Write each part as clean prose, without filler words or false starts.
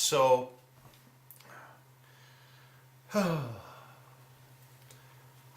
So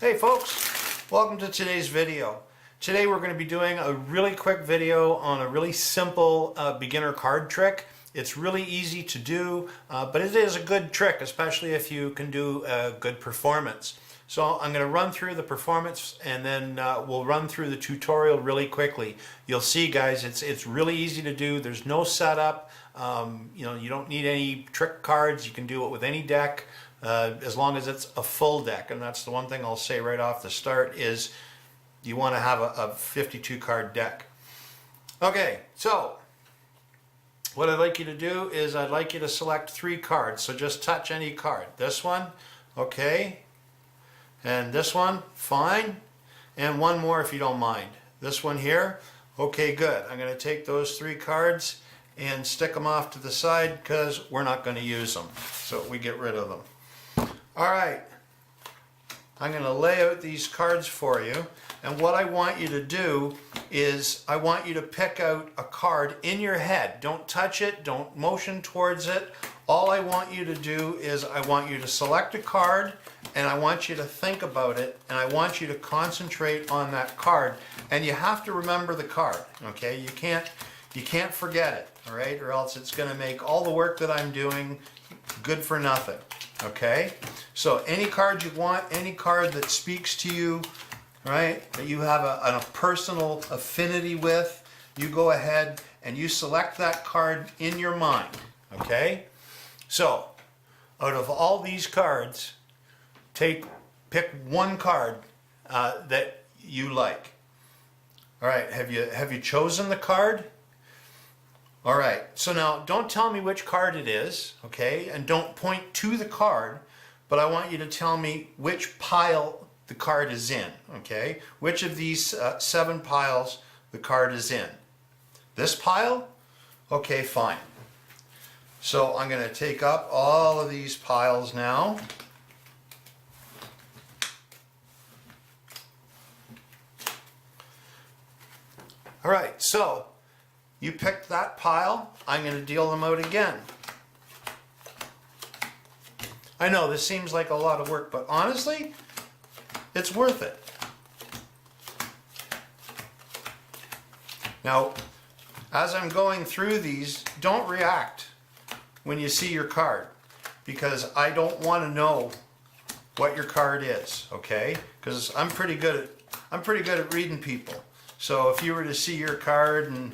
hey folks, welcome to today's video. Today we're going to be doing a really quick video on a really simple beginner card trick. It's really easy to do, but it is a good trick, especially if you can do a good performance. So I'm going to run through the performance and then we'll run through the tutorial really quickly. You'll see, guys, it's really easy to do. There's no setup. You don't need any trick cards. You can do it with any deck as long as it's a full deck. And that's the one thing I'll say right off the start is you want to have a 52 card deck. Okay, so what I'd like you to do is I'd like you to select 3 cards. So just touch any card. This one, okay. And this one, fine. And one more if you don't mind. This one here, okay, good. I'm going to take those 3 cards and stick them off to the side because we're not going to use them. So we get rid of them. All right. I'm going to lay out these cards for you. And what I want you to do is I want you to pick out a card in your head. Don't touch it. Don't motion towards it. All I want you to do is I want you to select a card and I want you to think about it and I want you to concentrate on that card. And you have to remember the card, okay? You can't forget it, all right? Or else it's going to make all the work that I'm doing good for nothing, okay? So any card you want, any card that speaks to you, right, that you have a personal affinity with, you go ahead and you select that card in your mind, okay? So, out of all these cards, pick one card that you like. All right, have you chosen the card? All right, so now don't tell me which card it is, okay? And don't point to the card, but I want you to tell me which pile the card is in, okay? Which of these 7 piles the card is in. This pile? Okay, fine. So I'm going to take up all of these piles now. All right, so you picked that pile. I'm going to deal them out again. I know this seems like a lot of work, but honestly, it's worth it. Now, as I'm going through these, don't react when you see your card, because I don't want to know what your card is, okay? Because I'm pretty good at reading people. So if you were to see your card and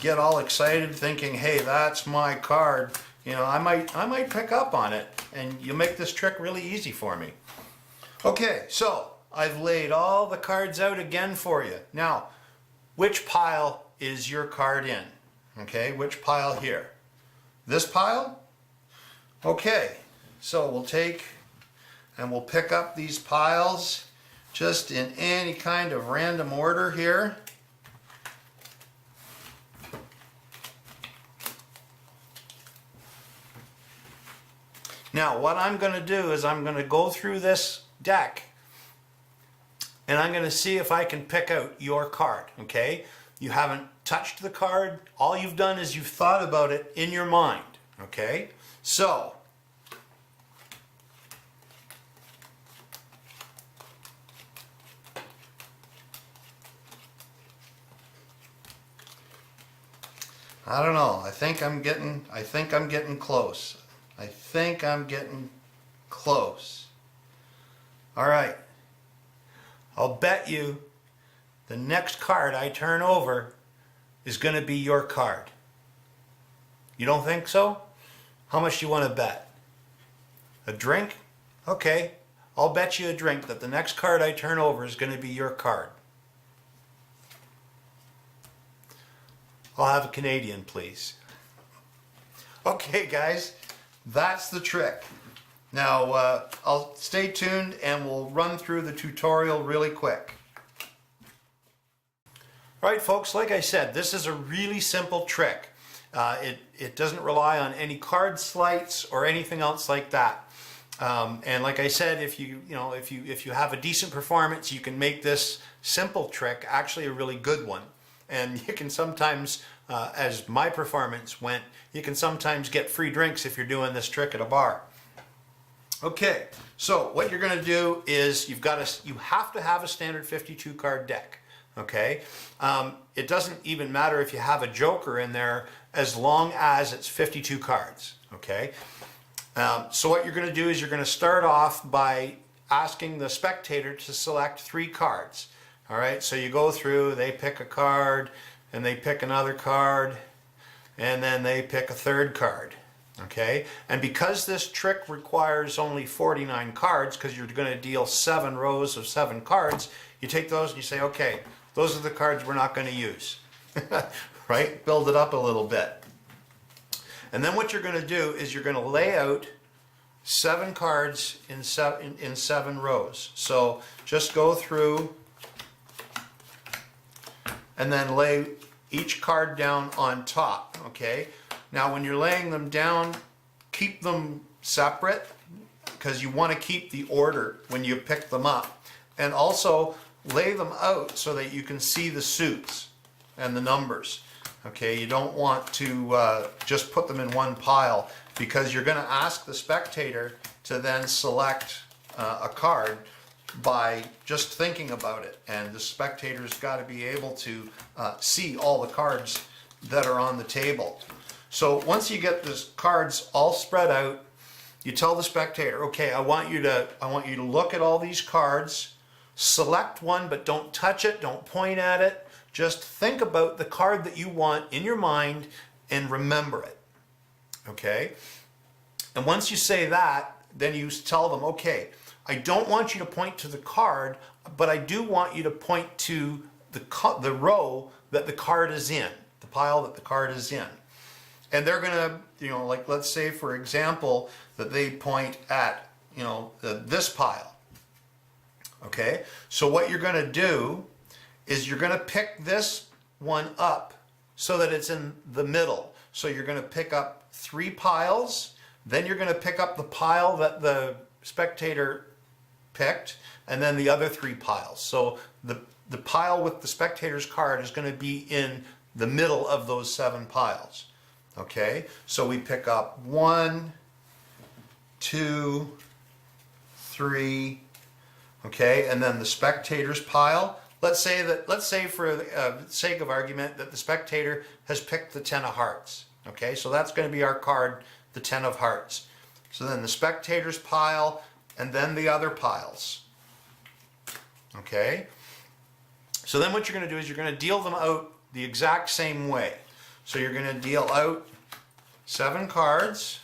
get all excited thinking, hey, that's my card, I might pick up on it, and you'll make this trick really easy for me. Okay, so I've laid all the cards out again for you. Now, which pile is your card in? Okay, which pile here? This pile? Okay, so we'll take and we'll pick up these piles just in any kind of random order here. Now, what I'm going to do is I'm going to go through this deck and I'm going to see if I can pick out your card, okay? You haven't touched the card. All you've done is you've thought about it in your mind, okay? So, I don't know. I think I'm getting close. I think I'm getting close. All right. I'll bet you the next card I turn over is going to be your card. You don't think so? How much do you want to bet? A drink? Okay. I'll bet you a drink that the next card I turn over is going to be your card. I'll have a Canadian, please. Okay, guys, that's the trick. Now, I'll stay tuned and we'll run through the tutorial really quick. All right, folks, like I said, this is a really simple trick. It doesn't rely on any card sleights or anything else like that. And like I said, if you have a decent performance, you can make this simple trick actually a really good one. and you can sometimes, as my performance went, you can sometimes get free drinks if you're doing this trick at a bar. Okay, so what you're going to do is you have to have a standard 52 card deck. Okay, it doesn't even matter if you have a joker in there as long as it's 52 cards. Okay, so what you're going to do is you're going to start off by asking the spectator to select 3 cards. All right, so you go through, they pick a card, and they pick another card, and then they pick a third card. Okay, and because this trick requires only 49 cards, because you're going to deal 7 rows of 7 cards, you take those and you say, okay, those are the cards we're not going to use. Right? Build it up a little bit. And then what you're going to do is you're going to lay out 7 cards in 7 rows. So just go through and then lay each card down on top. Okay? Now when you're laying them down, keep them separate because you want to keep the order when you pick them up. And also lay them out so that you can see the suits and the numbers. Okay, you don't want to just put them in one pile because you're going to ask the spectator to then select a card by just thinking about it, and the spectator's got to be able to see all the cards that are on the table. So once you get the cards all spread out, you tell the spectator, okay, I want you to look at all these cards, select one, but don't touch it, don't point at it. Just think about the card that you want in your mind and remember it. Okay? And once you say that, then you tell them, okay, I don't want you to point to the card, but I do want you to point to the row that the card is in, the pile that the card is in. And they're going to, like let's say for example, that they point at, this pile. Okay? So what you're going to do is you're going to pick this one up so that it's in the middle. So you're going to pick up 3 piles, then you're going to pick up the pile that the spectator picked, and then the other 3 piles. So the pile with the spectator's card is going to be in the middle of those 7 piles. Okay, so we pick up 1, 2, 3, okay, and then the spectator's pile. Let's say for the sake of argument that the spectator has picked the 10 of hearts. Okay, so that's going to be our card, the 10 of hearts. So then the spectator's pile and then the other piles. Okay, so then what you're going to do is you're going to deal them out the exact same way. So you're going to deal out 7 cards,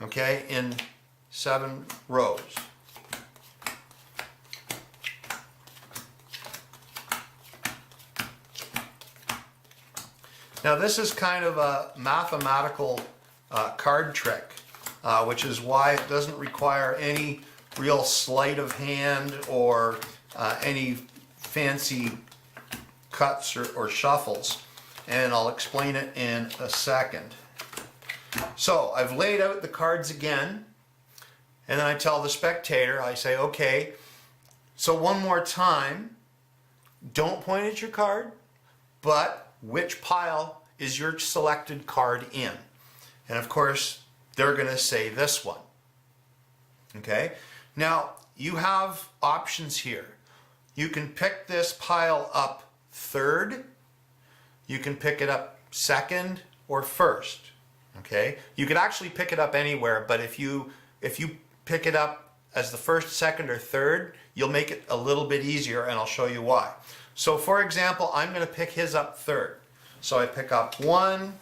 okay, in 7 rows. Now this is kind of a mathematical card trick, which is why it doesn't require any real sleight of hand or any fancy cuts or shuffles. And I'll explain it in a second. So I've laid out the cards again, and then I tell the spectator, I say, okay, so one more time, don't point at your card, but which pile is your selected card in? And of course, they're going to say this one. Okay? Now, you have options here. You can pick this pile up third, you can pick it up second or first. Okay? You could actually pick it up anywhere, but if you pick it up as the first, second, or third, you'll make it a little bit easier, and I'll show you why. So for example, I'm going to pick his up third. So I pick up 1,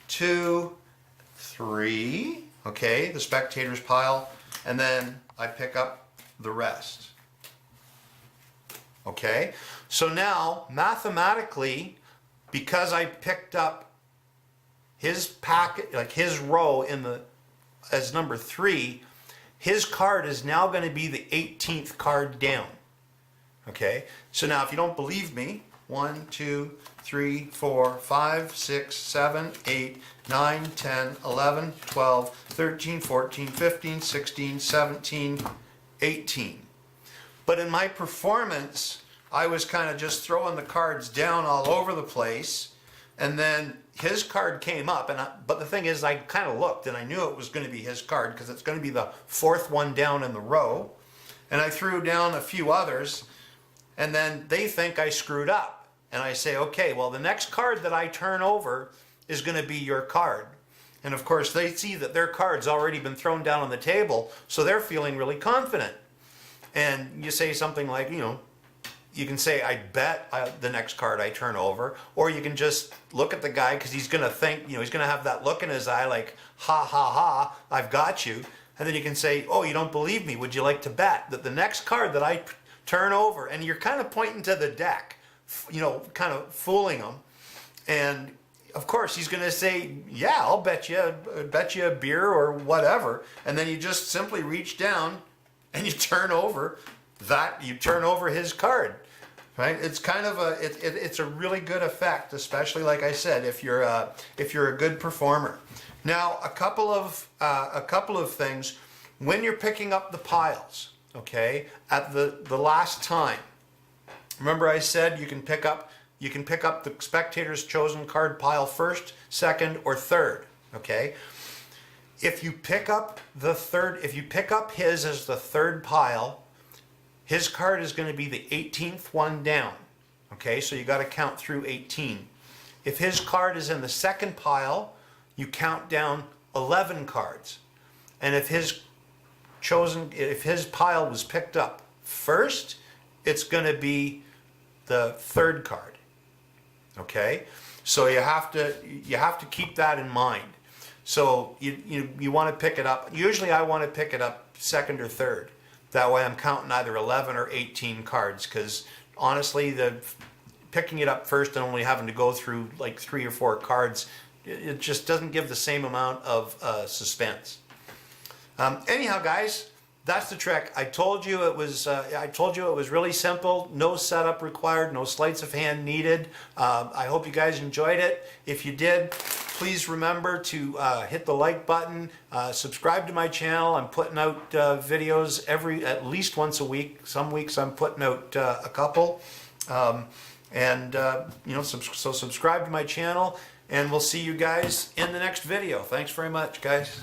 2, 3, okay, the spectator's pile, and then I pick up the rest. Okay, so now mathematically, because I picked up his packet, like his row as number 3, his card is now going to be the 18th card down. Okay, so now if you don't believe me, 1, 2, 3, 4, 5, 6, 7, 8, 9, 10, 11, 12, 13, 14, 15, 16, 17, 18. But in my performance, I was kind of just throwing the cards down all over the place, and then his card came up, but the thing is, I kind of looked and I knew it was going to be his card because it's going to be the fourth one down in the row, and I threw down a few others, and then they think I screwed up, and I say, okay, well, the next card that I turn over is going to be your card. And of course, they see that their card's already been thrown down on the table, so they're feeling really confident. And you say something like, you know, you can say, I bet the next card I turn over, or you can just look at the guy because he's going to think, you know, he's going to have that look in his eye like, ha, ha, ha, I've got you. And then you can say, oh, you don't believe me. Would you like to bet that the next card that I turn over, and you're kind of pointing to the deck, you know, kind of fooling him. And of course, he's going to say, yeah, I'll bet you a beer or whatever. And then you just simply reach down and you turn over his card. Right? It's kind of it's a really good effect, especially like I said, if you're a good performer. Now, a couple of things when you're picking up the piles. Okay, at the last time, remember I said you can pick up the spectator's chosen card pile first, second, or third. Okay, if you pick up his as the third pile, his card is going to be the 18th one down. Okay, so you got to count through 18. If his card is in the second pile, you count down 11 cards. And if his pile was picked up first, it's going to be the third card. Okay, so you have to keep that in mind. So you want to pick it up. Usually I want to pick it up second or third. That way I'm counting either 11 or 18 cards, because honestly, picking it up first and only having to go through like 3 or 4 cards, it just doesn't give the same amount of suspense. Anyhow, guys, that's the trick. I told you it was really simple. No setup required. No sleights of hand needed. I hope you guys enjoyed it. If you did, please remember to hit the like button. Subscribe to my channel. I'm putting out videos at least once a week. Some weeks I'm putting out a couple. So subscribe to my channel, and we'll see you guys in the next video. Thanks very much, guys.